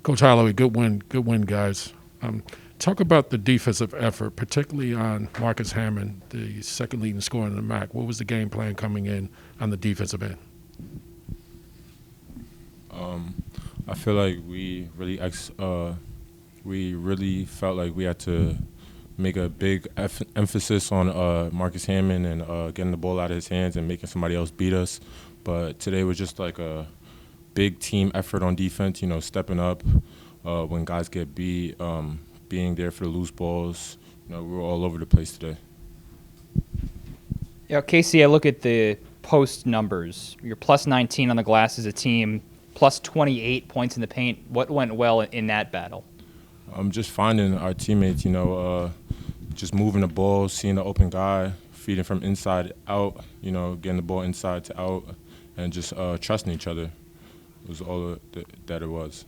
Coach Holloway, good win, guys. Talk about the defensive effort, particularly on Marcus Hammond, the second leading scorer in the MAC. What was the game plan coming in on the defensive end? I feel like we really felt like we had to make a big emphasis on Marcus Hammond and getting the ball out of his hands and making somebody else beat us. But today was just like a big team effort on defense, stepping up when guys get beat, being there for the loose balls. We were all over the place today. Yeah, Casey, I look at the post numbers. You're plus 19 on the glass as a team, plus 28 points in the paint. What went well in that battle? Just finding our teammates, just moving the ball, seeing the open guy, feeding from inside out, getting the ball inside to out, and just trusting each other. It was all that it was.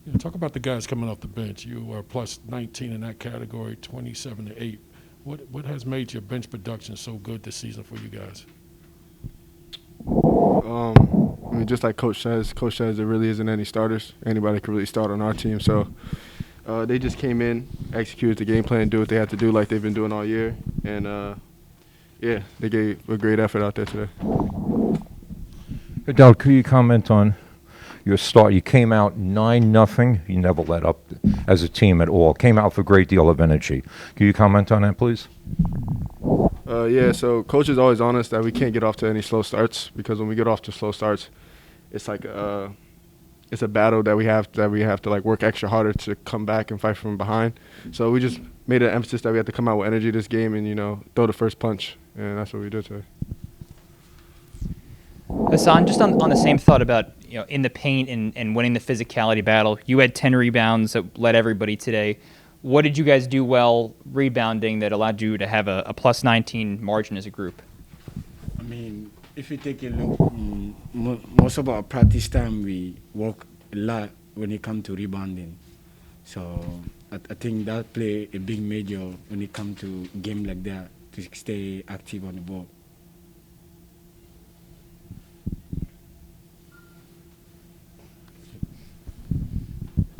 Yeah, talk about the guys coming off the bench. You are plus 19 in that category, 27-8. What has made your bench production so good this season for you guys? Just like Coach says, there really isn't any starters. Anybody can really start on our team. So they just came in, executed the game plan, do what they had to do like they've been doing all year. And, they gave a great effort out there today. Adele, could you comment on your start? You came out 9-0. You never let up as a team at all. Came out with a great deal of energy. Can you comment on that, please? So Coach is always honest that we can't get off to any slow starts, because when we get off to slow starts, it's like it's a battle that we have to like work extra harder to come back and fight from behind. So we just made an emphasis that we had to come out with energy this game and throw the first punch, and that's what we did today. Hassan, just on the same thought about in the paint and winning the physicality battle, you had 10 rebounds that led everybody today. What did you guys do well rebounding that allowed you to have a plus 19 margin as a group? I mean, if you take a look, most of our practice time we work a lot when it comes to rebounding. So I think that play a big major when it comes to a game like that, to stay active on the ball.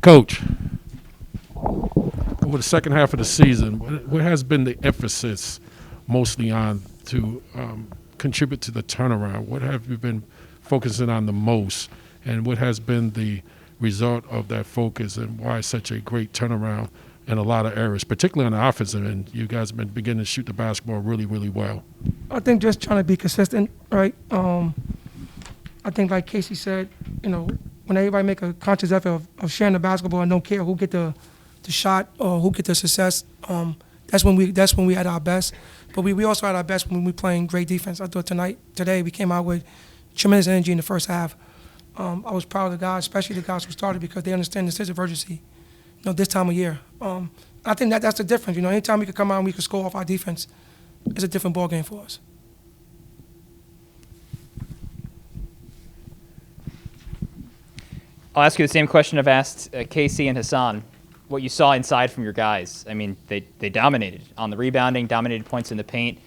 Coach, over the second half of the season, what has been the emphasis mostly on to contribute to the turnaround? What have you been focusing on the most, and what has been the result of that focus, and why such a great turnaround in a lot of areas, particularly on the offensive end? You guys have been beginning to shoot the basketball really, really well. I think just trying to be consistent, right? I think like Casey said, when everybody make a conscious effort of sharing the basketball and don't care who get the shot or who get the success, that's when we at our best. But we also at our best when we playing great defense. I thought today we came out with tremendous energy in the first half. I was proud of the guys, especially the guys who started, because they understand this is emergency, this time of year. I think that's the difference. Anytime we could come out and we could score off our defense, it's a different ball game for us. I'll ask you the same question I've asked Casey and Hassan. What you saw inside from your guys. I mean, they dominated on the rebounding, dominated points in the paint.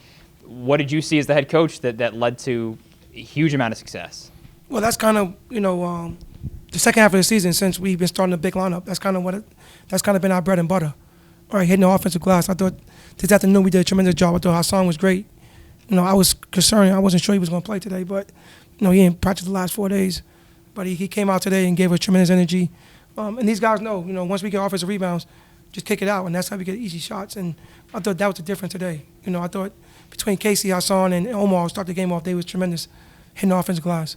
What did you see as the head coach that led to a huge amount of success? Well, that's kind of, the second half of the season since we've been starting a big lineup. That's kind of been our bread and butter. All right, hitting the offensive glass. I thought this afternoon we did a tremendous job. I thought Hassan was great. I was concerned. I wasn't sure he was going to play today, but, he didn't practice the last 4 days. But he came out today and gave us tremendous energy. And these guys know, once we get offensive rebounds, just kick it out, and that's how we get easy shots. And I thought that was the difference today. I thought between Casey, Hassan, and Omar, who started the game off, they was tremendous hitting the offensive glass.